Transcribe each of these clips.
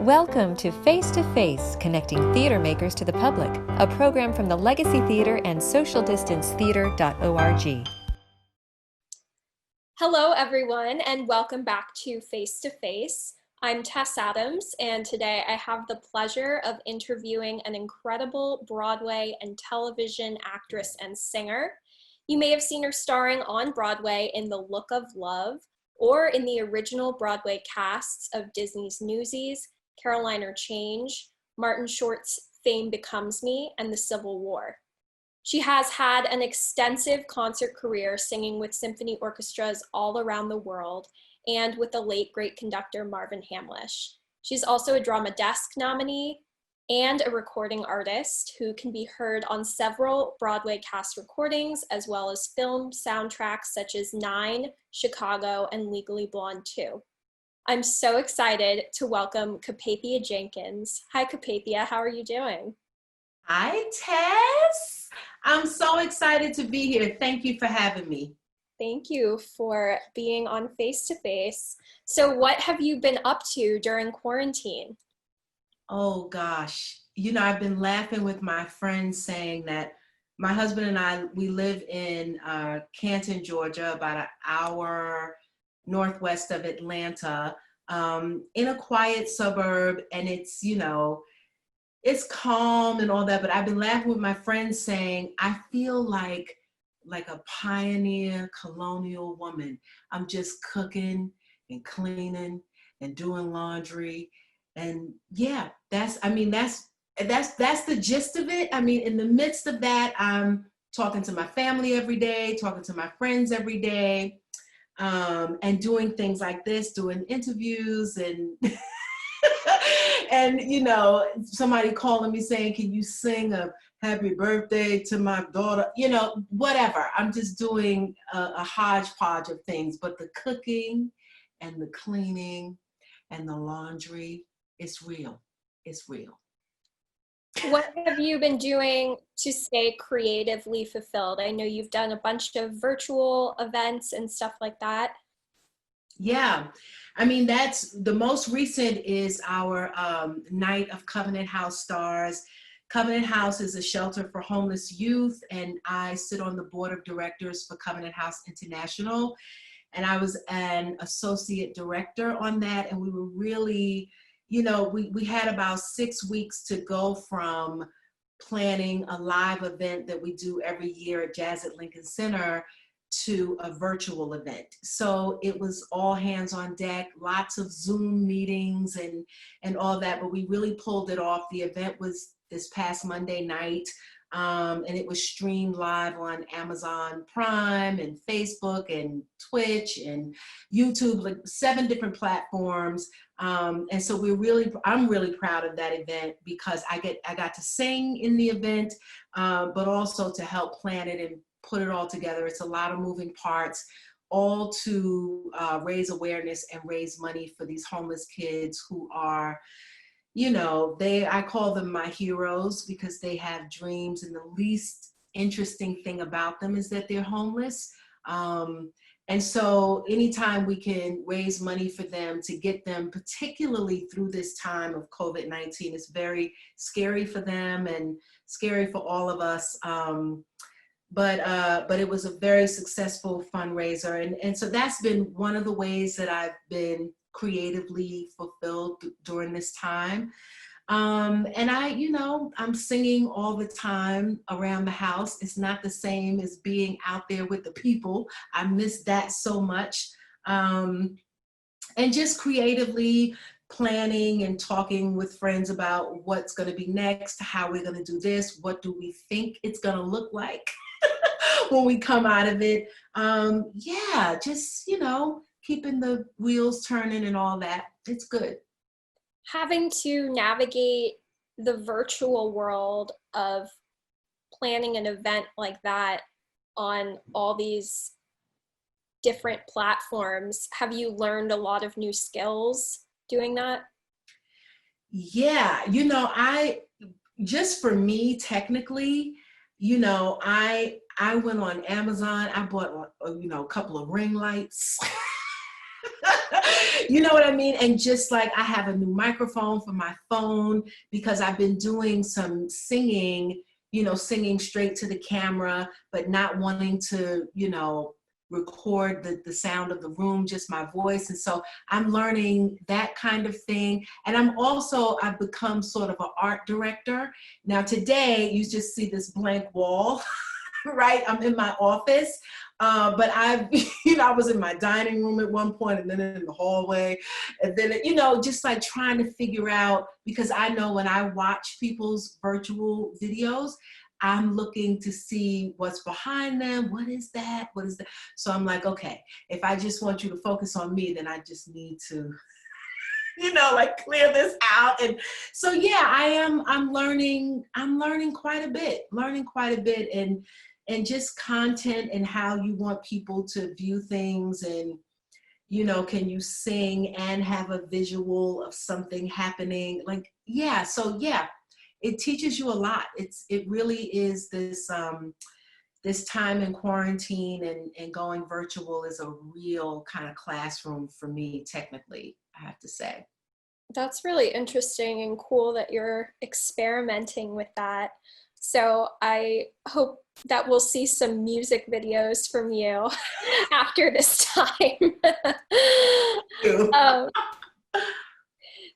Welcome to Face to Face, connecting theater makers to the public, a program from the Legacy Theater and socialdistancetheater.org. Hello, everyone, and welcome back to Face to Face. I'm Tess Adams, and today I have the pleasure of interviewing an incredible Broadway and television actress and singer. You may have seen her starring on Broadway in The Look of Love, or in the original Broadway casts of Disney's Newsies, Caroline or Change, Martin Short's Fame Becomes Me, and The Civil War. She has had an extensive concert career singing with symphony orchestras all around the world and with the late great conductor Marvin Hamlisch. She's also a Drama Desk nominee and a recording artist who can be heard on several Broadway cast recordings, as well as film soundtracks such as Nine, Chicago, and Legally Blonde 2. I'm so excited to welcome Capathia Jenkins. Hi, Capathia. How are you doing? Hi, Tess. I'm so excited to be here. Thank you for having me. Thank you for being on Face to Face. So what have you been up to during quarantine? Oh, gosh. I've been laughing with my friends saying that my husband and I, we live in Canton, Georgia, about an hour northwest of Atlanta, in a quiet suburb, and it's calm and all that, but I've been laughing with my friends saying, I feel like a pioneer colonial woman. I'm just cooking and cleaning and doing laundry. And yeah, that's the gist of it. I mean, in the midst of that, I'm talking to my family every day, talking to my friends every day, and doing things like this, doing interviews and and somebody calling me saying, can you sing a happy birthday to my daughter? Whatever. I'm just doing a hodgepodge of things, but the cooking and the cleaning and the laundry, it's real. It's real. What have you been doing to stay creatively fulfilled? I know you've done a bunch of virtual events and stuff like that. Yeah, I mean, that's the most recent is our Night of Covenant House Stars. Covenant House is a shelter for homeless youth, and I sit on the board of directors for Covenant House International, and I was an associate director on that, and we were really, we had about 6 weeks to go from planning a live event that we do every year at Jazz at Lincoln Center to a virtual event. So it was all hands on deck, lots of Zoom meetings and all that, but we really pulled it off. The event was this past Monday night, and it was streamed live on Amazon Prime and Facebook and Twitch and YouTube, like 7 different platforms. And so I'm really proud of that event because I got to sing in the event, but also to help plan it and put it all together. It's a lot of moving parts, all to raise awareness and raise money for these homeless kids who are, I call them my heroes because they have dreams, and the least interesting thing about them is that they're homeless. And so anytime we can raise money for them to get them, particularly through this time of COVID-19, it's very scary for them and scary for all of us. But it was a very successful fundraiser. And so that's been one of the ways that I've been creatively fulfilled during this time. And I'm singing all the time around the house. It's not the same as being out there with the people. I miss that so much. And just creatively planning and talking with friends about what's going to be next, how we're going to do this, what do we think it's going to look like when we come out of it. Just, keeping the wheels turning and all that. It's good. Having to navigate the virtual world of planning an event like that on all these different platforms, have you learned a lot of new skills doing that? Yeah, just for me, technically, I went on Amazon, I bought, a couple of ring lights. You know what I mean? And just like I have a new microphone for my phone because I've been doing some singing, singing straight to the camera, but not wanting to, record the sound of the room, just my voice. And so I'm learning that kind of thing. And I've become sort of an art director. Now today, you just see this blank wall, right? I'm in my office. But I was in my dining room at one point and then in the hallway. And then, just like trying to figure out, because I know when I watch people's virtual videos, I'm looking to see what's behind them. What is that? What is that? So I'm like, okay, if I just want you to focus on me, then I just need to, like clear this out. And so, yeah, I'm learning quite a bit, and just content and how you want people to view things. And, can you sing and have a visual of something happening? Like, yeah. So yeah, it teaches you a lot. It really is this, this time in quarantine and going virtual is a real kind of classroom for me, technically, I have to say. That's really interesting and cool that you're experimenting with that. So I hope that we'll see some music videos from you after this time.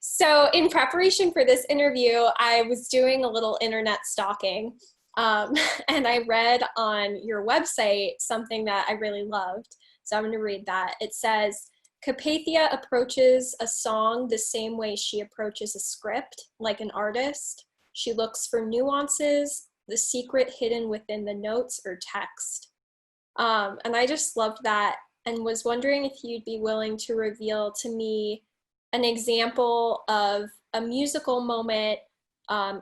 So in preparation for this interview, I was doing a little internet stalking, and I read on your website something that I really loved. So I'm going to read that. It says, Capathia approaches a song the same way she approaches a script, like an artist. She looks for nuances, the secret hidden within the notes or text. And I just loved that and was wondering if you'd be willing to reveal to me an example of a musical moment,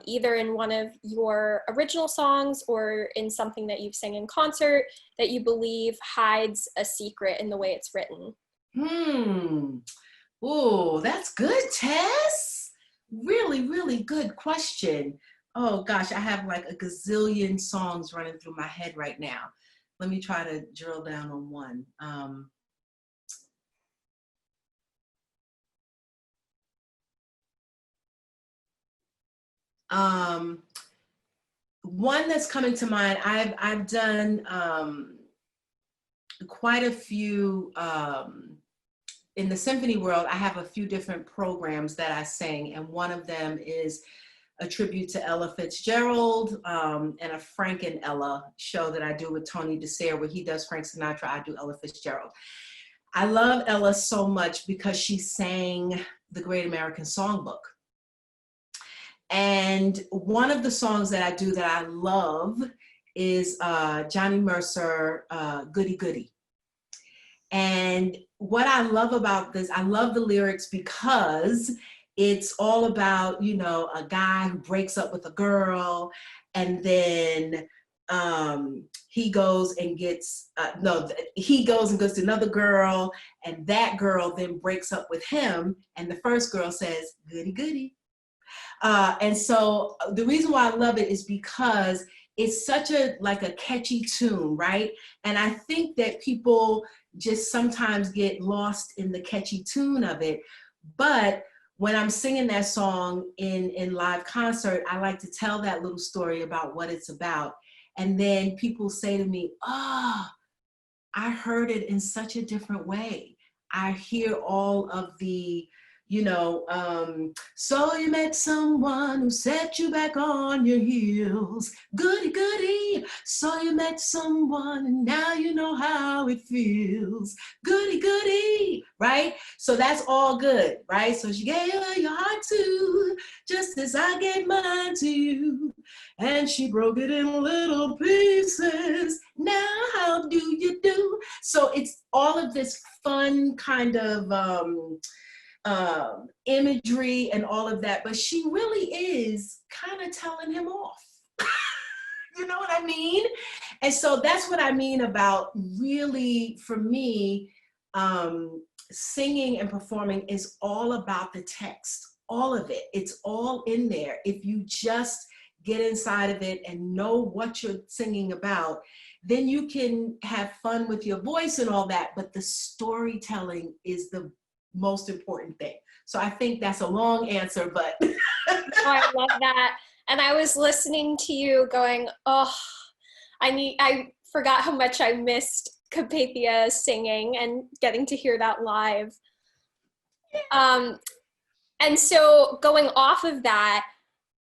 either in one of your original songs or in something that you've sang in concert that you believe hides a secret in the way it's written. Oh, that's good, Tess. Really, really good question. Oh gosh, I have like a gazillion songs running through my head right now. Let me try to drill down on one. One that's coming to mind, I've done quite a few, in the symphony world, I have a few different programs that I sing, and one of them is a tribute to Ella Fitzgerald, and a Frank and Ella show that I do with Tony DeSere, where he does Frank Sinatra, I do Ella Fitzgerald. I love Ella so much because she sang the Great American Songbook. And one of the songs that I do that I love is Johnny Mercer, Goody Goody. And what I love about this, I love the lyrics because it's all about, a guy who breaks up with a girl, and then he goes and goes to another girl, and that girl then breaks up with him, and the first girl says, goody goody. And so the reason why I love it is because it's such a catchy tune, right? And I think that people just sometimes get lost in the catchy tune of it. But when I'm singing that song in live concert, I like to tell that little story about what it's about. And then people say to me, I heard it in such a different way. I hear all of the, so you met someone who set you back on your heels. Goody, goody. So you met someone and now you know how it feels. Goody, goody. Right? So that's all good, right? So she gave her your heart too, just as I gave mine to you. And she broke it in little pieces. Now how do you do? So it's all of this fun kind of imagery and all of that, but she really is kind of telling him off. You know what I mean? And so that's what I mean about really, for me, singing and performing is all about the text, all of it. It's all in there. If you just get inside of it and know what you're singing about, then you can have fun with your voice and all that, but the storytelling is the most important thing. So I think that's a long answer, but. Oh, I love that. And I was listening to you going, oh, I forgot how much I missed Capathia singing and getting to hear that live. And so going off of that,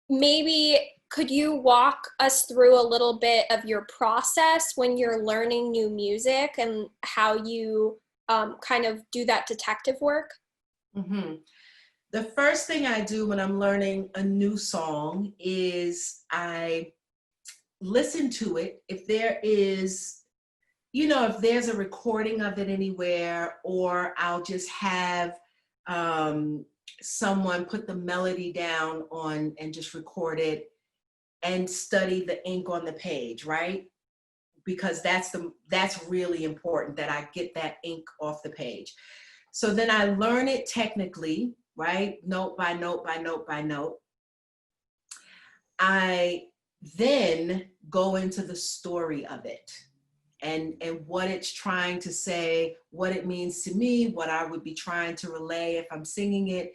maybe could you walk us through a little bit of your process when you're learning new music and how you kind of do that detective work? Mm-hmm. The first thing I do when I'm learning a new song is I listen to it. If there is, if there's a recording of it anywhere, or I'll just have someone put the melody down on and just record it and study the ink on the page, right? Because that's really important that I get that ink off the page. So then I learn it technically, right? Note by note by note by note. I then go into the story of it and what it's trying to say, what it means to me, what I would be trying to relay if I'm singing it.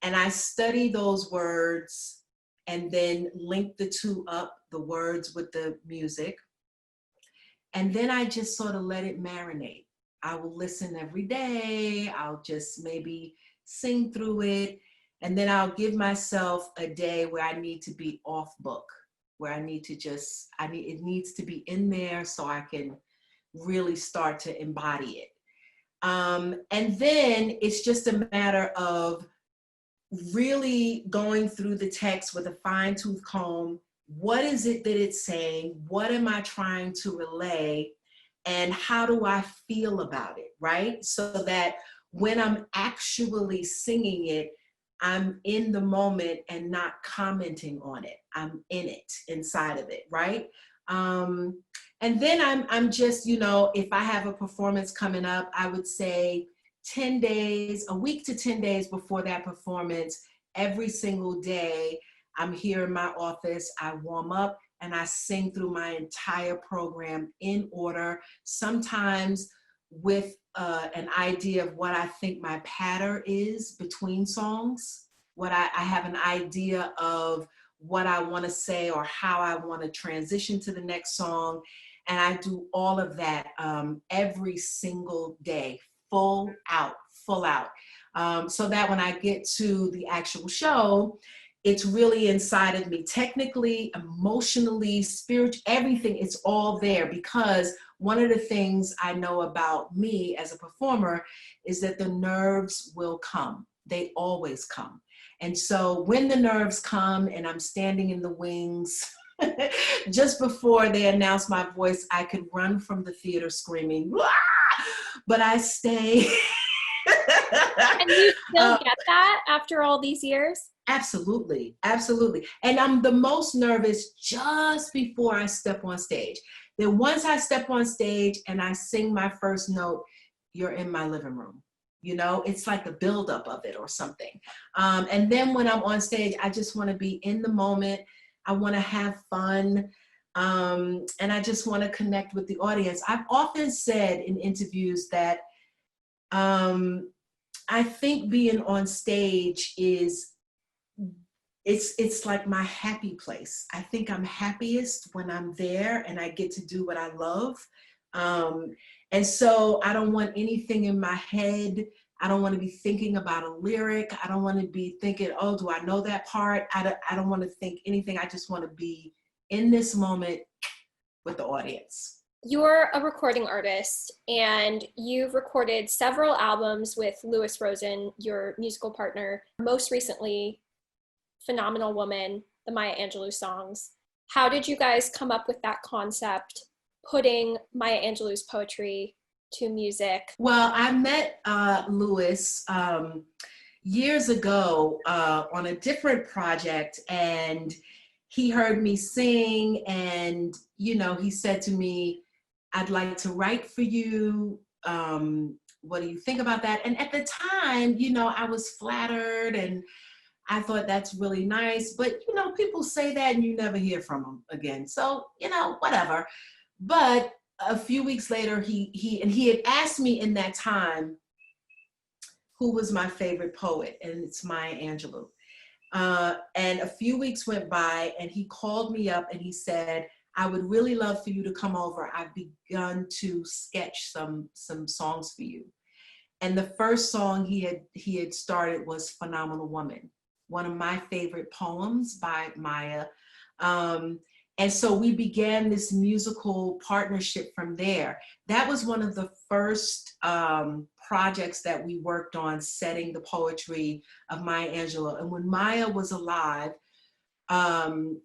And I study those words and then link the two up, the words with the music. And then I just sort of let it marinate. I will listen every day. I'll just maybe sing through it. And then I'll give myself a day where I need to be off book, where I need to it needs to be in there so I can really start to embody it. And then it's just a matter of really going through the text with a fine-tooth comb. What is it that it's saying? What am I trying to relay? And how do I feel about it, right? So that when I'm actually singing it, I'm in the moment and not commenting on it. I'm in it, inside of it, right? And then I'm just, if I have a performance coming up, I would say 10 days, a week to 10 days before that performance, every single day, I'm here in my office, I warm up and I sing through my entire program in order, sometimes with an idea of what I think my patter is between songs, I have an idea of what I want to say or how I want to transition to the next song. And I do all of that every single day, full out. So that when I get to the actual show, it's really inside of me, technically, emotionally, spiritually, everything, it's all there. Because one of the things I know about me as a performer is that the nerves will come. They always come. And so when the nerves come and I'm standing in the wings, just before they announce my voice, I could run from the theater screaming, "Wah!" But I stay. And you still get that after all these years? Absolutely, absolutely. And I'm the most nervous just before I step on stage. Then once I step on stage and I sing my first note, you're in my living room. It's like a buildup of it or something. And then when I'm on stage, I just want to be in the moment. I want to have fun. And I just want to connect with the audience. I've often said in interviews that I think being on stage it's like my happy place. I think I'm happiest when I'm there and I get to do what I love. And so I don't want anything in my head. I don't want to be thinking about a lyric. I don't want to be thinking, oh, do I know that part? I don't want to think anything. I just want to be in this moment with the audience. You're a recording artist and you've recorded several albums with Louis Rosen, your musical partner. Most recently, Phenomenal Woman, the Maya Angelou Songs. How did you guys come up with that concept, putting Maya Angelou's poetry to music? Well, I met Louis years ago on a different project, and he heard me sing, and he said to me, "I'd like to write for you. What do you think about that?" And at the time, I was flattered and I thought that's really nice, but people say that and you never hear from them again. So, whatever. But a few weeks later, he had asked me in that time who was my favorite poet, and it's Maya Angelou. And a few weeks went by, and he called me up and he said, I would really love for you to come over. I've begun to sketch some songs for you. And the first song he had started was Phenomenal Woman, one of my favorite poems by Maya. And so we began this musical partnership from there. That was one of the first projects that we worked on, setting the poetry of Maya Angelou. And when Maya was alive,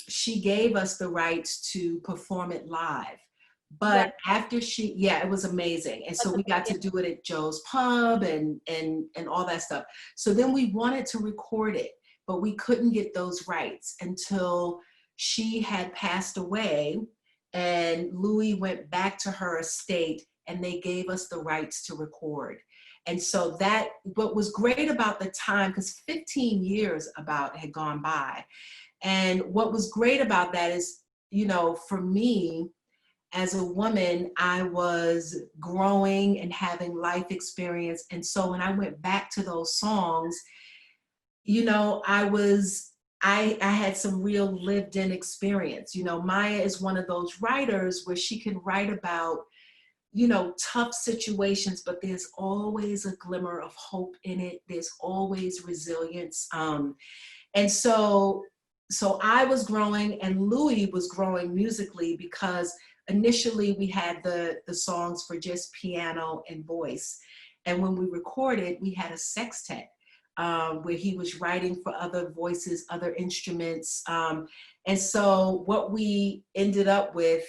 she gave us the rights to perform it live. But after it was amazing. And so we got to do it at Joe's Pub and all that stuff. So then we wanted to record it, but we couldn't get those rights until she had passed away, and Louis went back to her estate and they gave us the rights to record. And so what was great about the time, because 15 years had gone by. And what was great about that is, for me, as a woman, I was growing and having life experience. And so when I went back to those songs, I had some real lived in experience. Maya is one of those writers where she can write about, tough situations, but there's always a glimmer of hope in it. There's always resilience. And so I was growing, and Louis was growing musically, because initially we had the songs for just piano and voice. And when we recorded, we had a sextet where he was writing for other voices, other instruments. And so what we ended up with,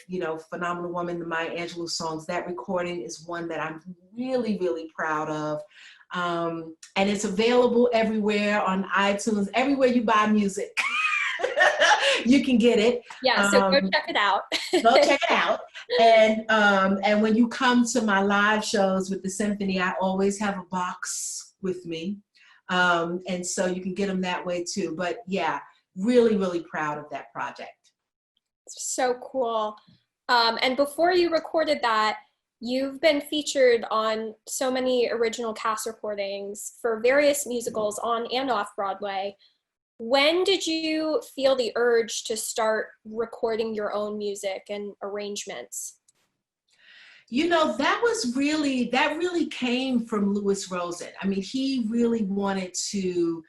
Phenomenal Woman, the Maya Angelou Songs, that recording is one that I'm really, really proud of. And it's available everywhere on iTunes, everywhere you buy music. You can get it. Yeah, so go check it out. Go check it out. And when you come to my live shows with the symphony, I always have a box with me. And so you can get them that way too. But yeah, really, really proud of that project. So cool. And before you recorded that, you've been featured on so many original cast recordings for various musicals on and off Broadway. When did you feel the urge to start recording your own music and arrangements? That really came from Louis Rosen. I mean, he really wanted to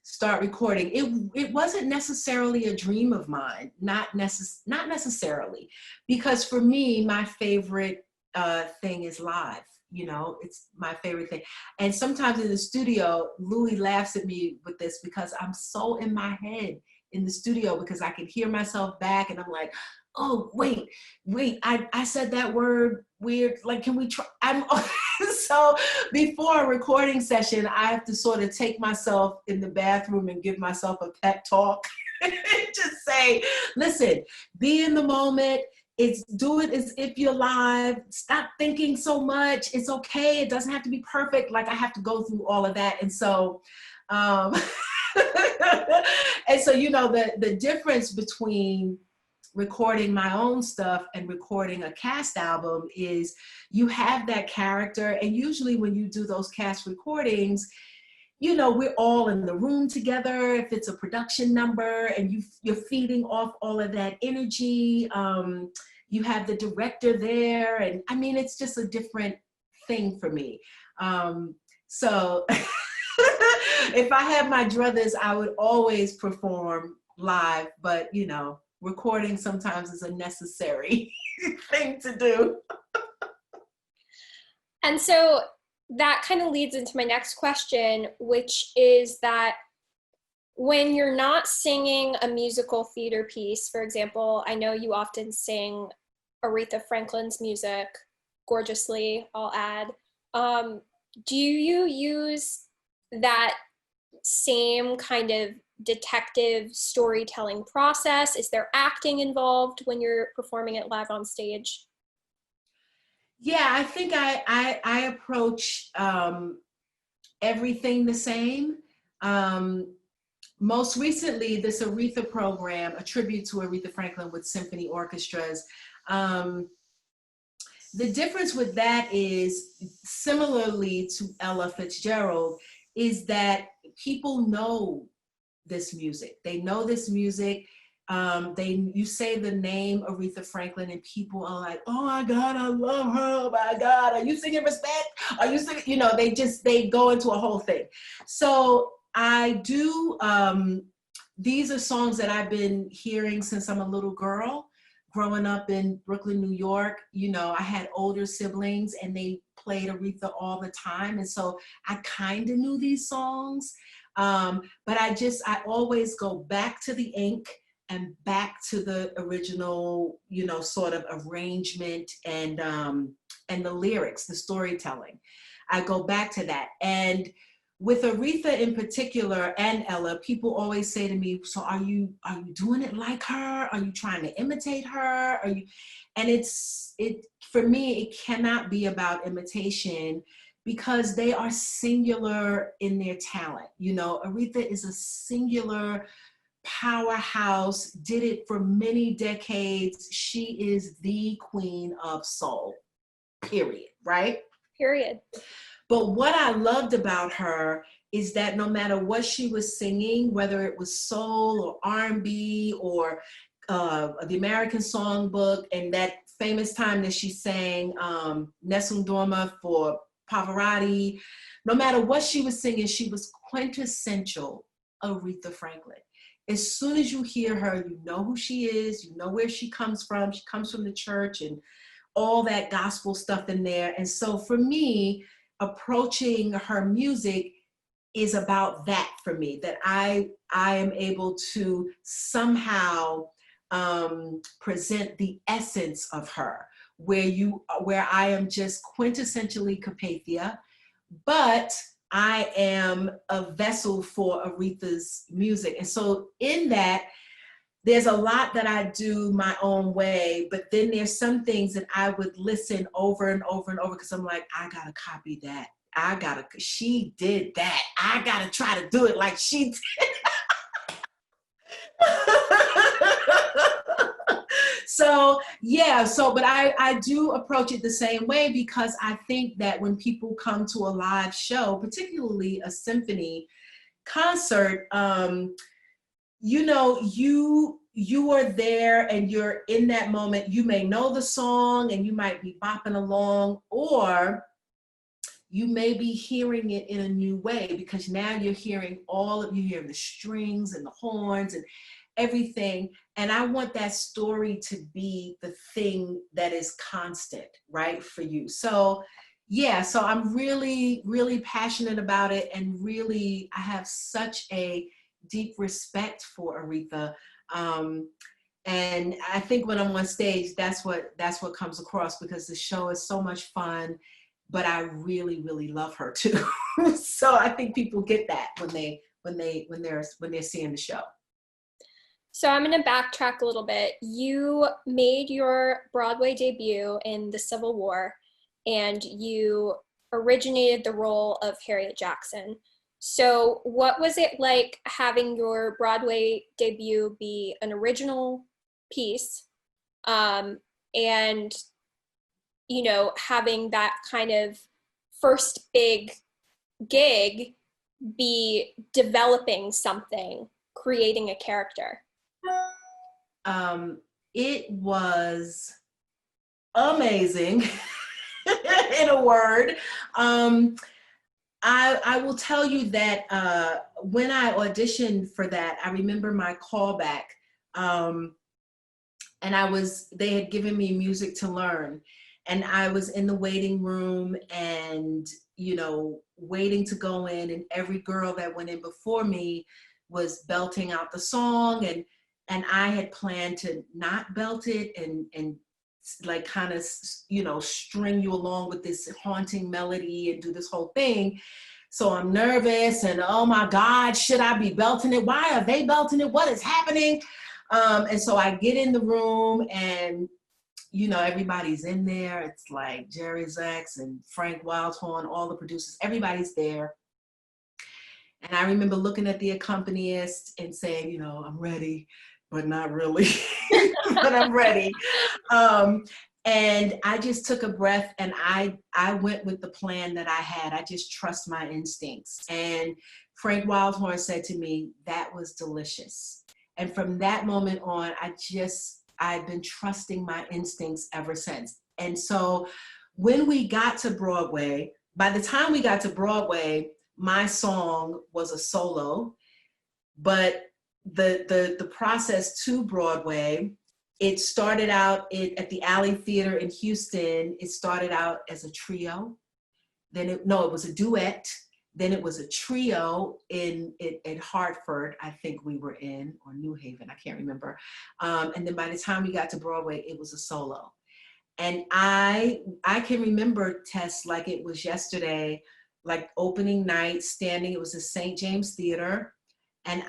start recording. It wasn't necessarily a dream of mine, not necessarily, because for me, my favorite thing is live. It's my favorite thing. And sometimes in the studio, Louis laughs at me with this, because I'm so in my head in the studio, because I can hear myself back and I'm like, oh, wait, I said that word weird. Like, can we try? So before a recording session, I have to sort of take myself in the bathroom and give myself a pep talk. Just say, listen, be in the moment. Do it as if you're live. Stop thinking so much. It's okay. It doesn't have to be perfect. Like, I have to go through all of that. And so, and so, the difference between recording my own stuff and recording a cast album is you have that character. And usually when you do those cast recordings, we're all in the room together if it's a production number, and you're feeding off all of that energy. You have the director there, and I mean, it's just a different thing for me. So if I had my druthers, I would always perform live, but recording sometimes is a necessary thing to do. And so that kind of leads into my next question, which is that when you're not singing a musical theater piece, for example, I know you often sing Aretha Franklin's music gorgeously, I'll add. Do you use that same kind of detective storytelling process? Is there acting involved when you're performing it live on stage? Yeah, I think I approach everything the same. Most recently, this Aretha program, a tribute to Aretha Franklin with symphony orchestras, The difference with that is, similarly to Ella Fitzgerald, is that people know this music. They know this music. You say the name Aretha Franklin and people are like, oh my God, I love her. Oh my God, are you singing Respect? Are you singing? You know, they go into a whole thing. So I do, these are songs that I've been hearing since I'm a little girl. Growing up in Brooklyn, New York, you know, I had older siblings and they played Aretha all the time. And so I kind of knew these songs. But I always go back to the ink and back to the original, you know, sort of arrangement and the lyrics, the storytelling. I go back to that. And with Aretha in particular and Ella, people always say to me, so are you doing it like her? Are you trying to imitate her? And for me, it cannot be about imitation because they are singular in their talent. You know, Aretha is a singular powerhouse, did it for many decades. She is the queen of soul, period, right? Period. But what I loved about her is that no matter what she was singing, whether it was soul or R&B or the American Songbook, and that famous time that she sang Nessun Dorma for Pavarotti, no matter what she was singing, she was quintessential Aretha Franklin. As soon as you hear her, you know who she is, you know where she comes from. She comes from the church and all that gospel stuff in there. And so for me, approaching her music is about that for me, that I am able to somehow present the essence of her, where I am just quintessentially Capathia, but I am a vessel for Aretha's music. And so in that, there's a lot that I do my own way, but then there's some things that I would listen over and over and over because I'm like, I gotta copy that. She did that. I gotta try to do it like she did. But I do approach it the same way because I think that when people come to a live show, particularly a symphony concert, you know, you are there and you're in that moment. You may know the song and you might be bopping along, or you may be hearing it in a new way because now you're hearing the strings and the horns and everything. And I want that story to be the thing that is constant, right, for you. So I'm really, really passionate about it, and really I have such a deep respect for Aretha. And I think when I'm on stage, that's what comes across, because the show is so much fun, but I really, really love her too. So I think people get that when they're seeing the show. So I'm going to backtrack a little bit. You made your Broadway debut in the Civil War, and you originated the role of Harriet Jackson. So what was it like having your Broadway debut be an original piece, and, you know, having that kind of first big gig be developing something, creating a character? It was amazing, in a word. I will tell you that when I auditioned for that, I remember my callback, and they had given me music to learn, and I was in the waiting room and, you know, waiting to go in, and every girl that went in before me was belting out the song, and I had planned to not belt it and like kind of, you know, string you along with this haunting melody and do this whole thing. So I'm nervous and, oh my God, should I be belting it? Why are they belting it? What is happening? And so I get in the room and, you know, everybody's in there. It's like Jerry Zaks and Frank Wildhorn, all the producers, everybody's there. And I remember looking at the accompanist and saying, you know, I'm ready, but not really, but I'm ready. And I just took a breath and I went with the plan that I had. I just trust my instincts. And Frank Wildhorn said to me, that was delicious. And from that moment on, I've been trusting my instincts ever since. And so when we got to Broadway, by the time we got to Broadway, my song was a solo, but the process to Broadway, it started out at the Alley Theater in Houston. It started out as a trio. Then it was a duet. Then it was a trio in Hartford, I think we were in, or New Haven, I can't remember. And then by the time we got to Broadway, it was a solo. And I can remember, Tess, like it was yesterday, like opening night, standing, it was the St. James Theater. And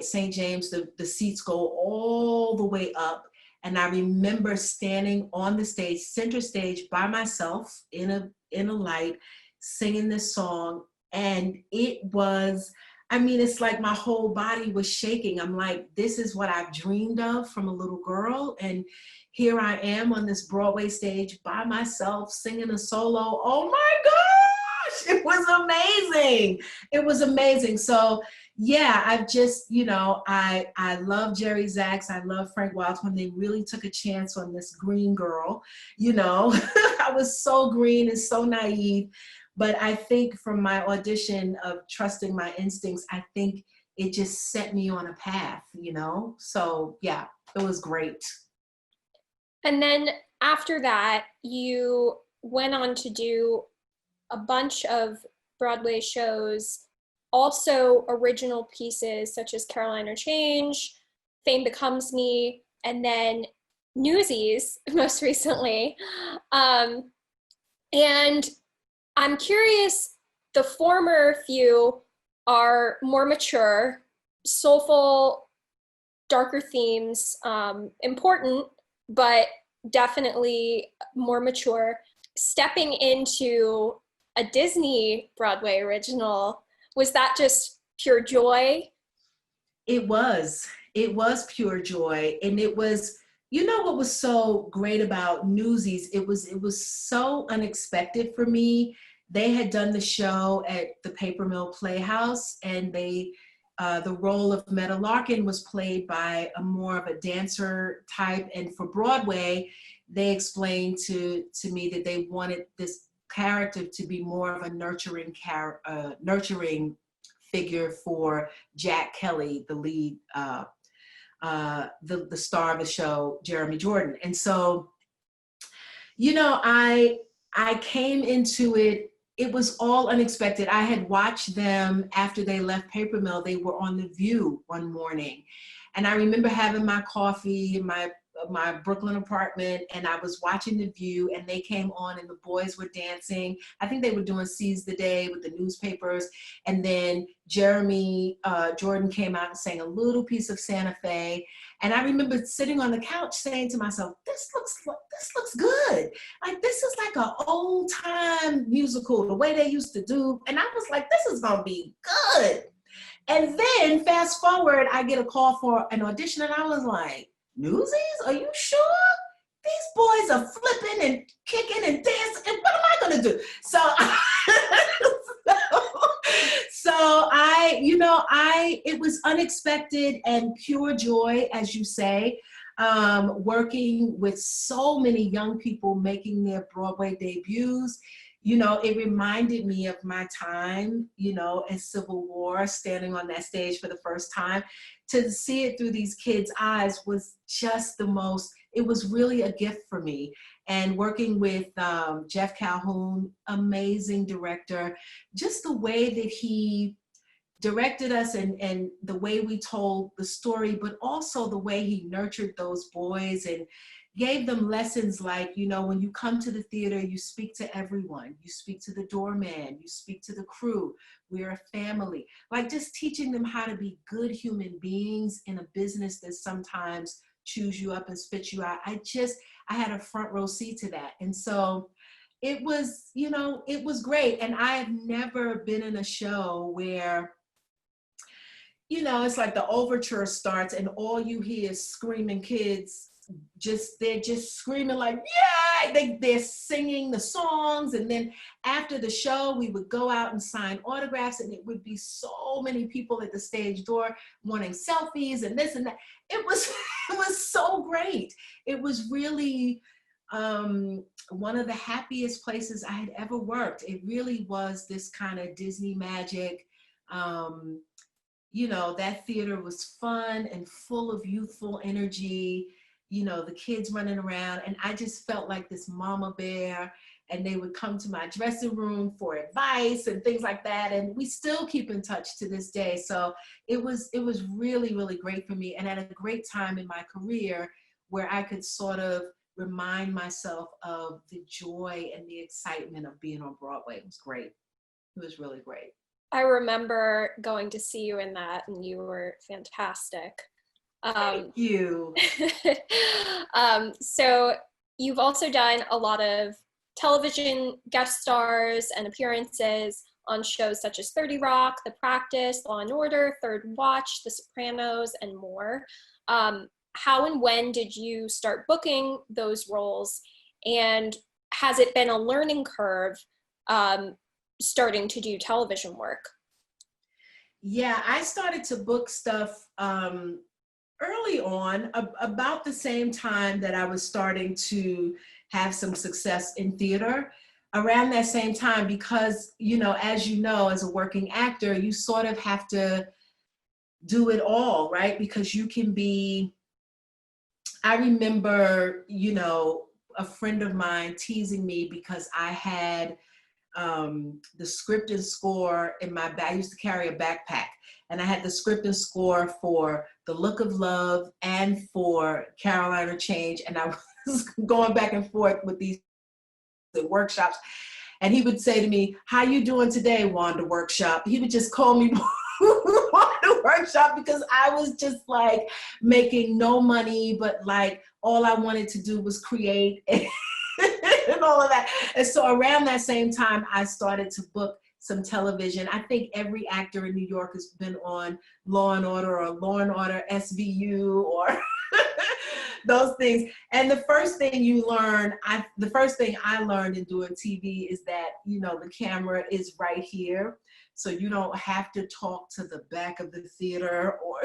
St. James, the seats go all the way up. And I remember standing on the stage, center stage by myself in a light, singing this song. And it was, it's like my whole body was shaking. I'm like, this is what I've dreamed of from a little girl. And here I am on this Broadway stage by myself singing a solo. Oh my gosh, it was amazing. It was amazing. So yeah, I've just, I love Jerry Zaks. I love Frank Wildhorn. They really took a chance on this green girl. I was so green and so naive. But I think from my audition of trusting my instincts, I think it just set me on a path, So yeah, it was great. And then after that, you went on to do a bunch of Broadway shows, also original pieces such as Caroline or Change, Fame Becomes Me, and then Newsies most recently. And I'm curious, the former few are more mature, soulful, darker themes, important, but definitely more mature. Stepping into a Disney Broadway original, was that just pure joy? It was pure joy. And it was, what was so great about Newsies, it was so unexpected for me. They had done the show at the Paper Mill Playhouse, and the role of Medda Larkin was played by more of a dancer type. And for Broadway, they explained to me that they wanted this character to be more of a nurturing figure for Jack Kelly, the lead, the star of the show, Jeremy Jordan. And so, I came into it. It was all unexpected. I had watched them after they left Paper Mill. They were on The View one morning. And I remember having my coffee in my Brooklyn apartment, and I was watching The View, and they came on and the boys were dancing. I think they were doing Seize the Day with the newspapers. And then Jeremy Jordan came out and sang a little piece of Santa Fe. And I remember sitting on the couch saying to myself, this looks good. Like, this is like an old time musical, the way they used to do. And I was like, this is gonna be good. And then fast forward, I get a call for an audition, and I was like, Newsies? Are you sure? These boys are flipping and kicking and dancing, and what am I gonna do? So it was unexpected and pure joy, as you say, working with so many young people making their Broadway debuts. It reminded me of my time, in Civil War, standing on that stage for the first time. To see it through these kids' eyes was just it was really a gift for me. And working with Jeff Calhoun, amazing director, just the way that he directed us and the way we told the story, but also the way he nurtured those boys and gave them lessons like, when you come to the theater, you speak to everyone. You speak to the doorman, you speak to the crew. We're a family. Like, just teaching them how to be good human beings in a business that sometimes chews you up and spits you out. I had a front row seat to that. And so it was, it was great. And I have never been in a show where, it's like the overture starts and all you hear is screaming kids. They're just screaming like, they're singing the songs. And then after the show, we would go out and sign autographs, and it would be so many people at the stage door wanting selfies and this and that. It was, it was so great. It was really one of the happiest places I had ever worked. It really was this kind of Disney magic. You know, that theater was fun and full of youthful energy, you know, the kids running around, and I just felt like this mama bear, and they would come to my dressing room for advice and things like that, and we still keep in touch to this day. So it was really, really great for me, and at a great time in my career where I could sort of remind myself of the joy and the excitement of being on Broadway. It was great. It was really great. I remember going to see you in that, and you were fantastic. Thank you. So you've also done a lot of television guest stars and appearances on shows such as 30 Rock, The Practice, Law and Order, Third Watch, The Sopranos, and more. How and when did you start booking those roles? And has it been a learning curve starting to do television work? Yeah, I started to book stuff early on, about the same time that I was starting to have some success in theater. Around that same time, because, you know, as a working actor, you sort of have to do it all, right? Because you can be, I remember, you know, a friend of mine teasing me because I had the script and score in my bag. I used to carry a backpack, and I had the script and score for The Look of Love and for Carolina Change, and I was going back and forth with these workshops, and he would say to me, "How you doing today, Wanda Workshop?" He would just call me Wanda Workshop, because I was just like making no money, but like all I wanted to do was create and all of that. And so around that same time, I started to book some television. I think every actor in New York has been on Law and Order or Law and Order SVU or those things. And the first thing you learn, the first thing I learned in doing TV is that, you know, the camera is right here. So you don't have to talk to the back of the theater, or,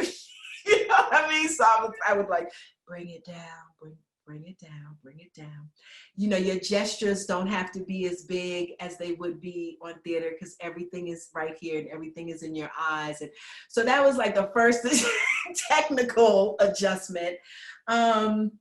you know what I mean? So I would like, bring it down, bring it down, bring it down. You know, your gestures don't have to be as big as they would be on theater, because everything is right here and everything is in your eyes. And so that was like the first technical adjustment. And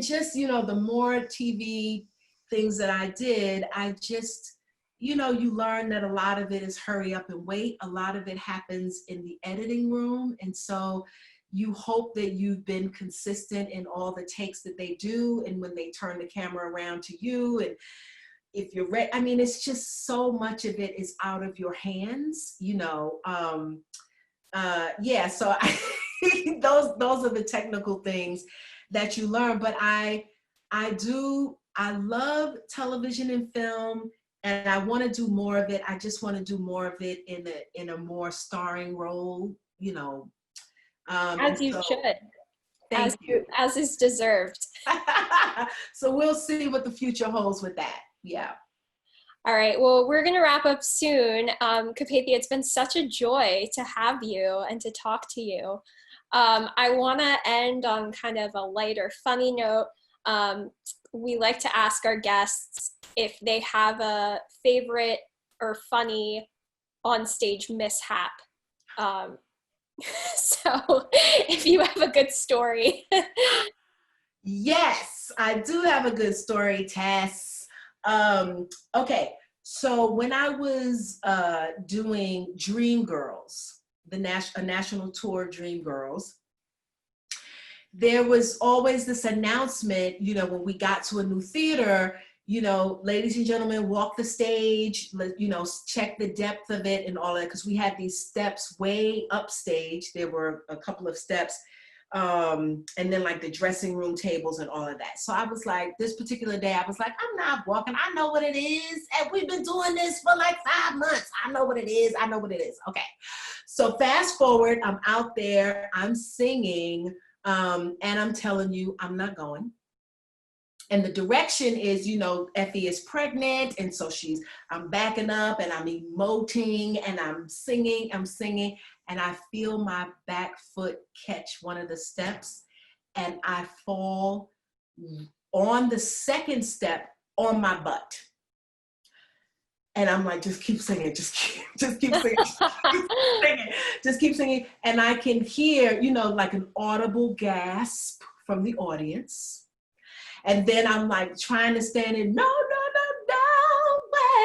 just, you know, the more TV things that I did, I just, you know, you learn that a lot of it is hurry up and wait. A lot of it happens in the editing room. And so you hope that you've been consistent in all the takes that they do, and when they turn the camera around to you, and if you're ready, I mean, it's just so much of it is out of your hands, you know. Yeah, so those are the technical things that you learn. But I love television and film, and I want to do more of it. I just want to do more of it in a more starring role, you know. As you should. Thank you. As is deserved. So we'll see what the future holds with that. Yeah. All right. Well, we're going to wrap up soon. Capathia, it's been such a joy to have you and to talk to you. I want to end on kind of a lighter, funny note. We like to ask our guests if they have a favorite or funny on-stage mishap. So if you have a good story. Yes, I do have a good story, Tess. Okay, so when I was doing Dreamgirls, a national tour Dreamgirls, there was always this announcement, you know, when we got to a new theater, you know, ladies and gentlemen, walk the stage, you know, check the depth of it and all that, because we had these steps way upstage. There were a couple of steps, and then like the dressing room tables and all of that. So I was like, this particular day, I was like, I'm not walking. I know what it is. And we've been doing this for like 5 months. I know what it is. I know what it is. Okay. So fast forward, I'm out there, I'm singing, and I'm telling you, I'm not going. And the direction is, you know, Effie is pregnant. And so I'm backing up and I'm emoting and I'm singing. And I feel my back foot catch one of the steps and I fall on the second step on my butt. And I'm like, just keep singing, just keep singing, just keep singing. And I can hear, you know, like an audible gasp from the audience. And then I'm like trying to stand in, no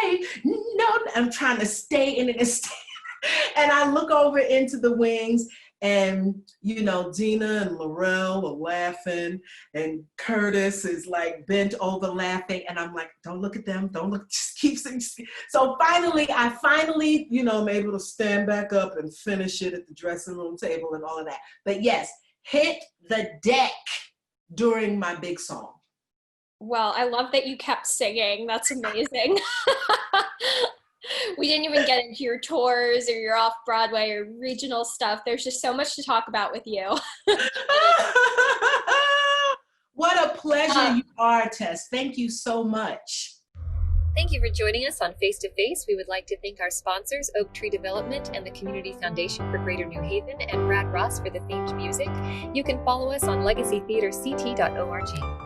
way, no. I'm trying to stay in it and I look over into the wings and, you know, Dina and Laurel are laughing and Curtis is like bent over laughing. And I'm like, don't look at them, don't look, just keep singing. So I finally, you know, I'm able to stand back up and finish it at the dressing room table and all of that. But yes, hit the deck during my big song. Well, I love that you kept singing. That's amazing. We didn't even get into your tours or your off-Broadway or regional stuff. There's just so much to talk about with you. What a pleasure you are, Tess. Thank you so much. Thank you for joining us on Face to Face. We would like to thank our sponsors, Oak Tree Development and the Community Foundation for Greater New Haven, and Brad Ross for the themed music. You can follow us on legacytheaterct.org.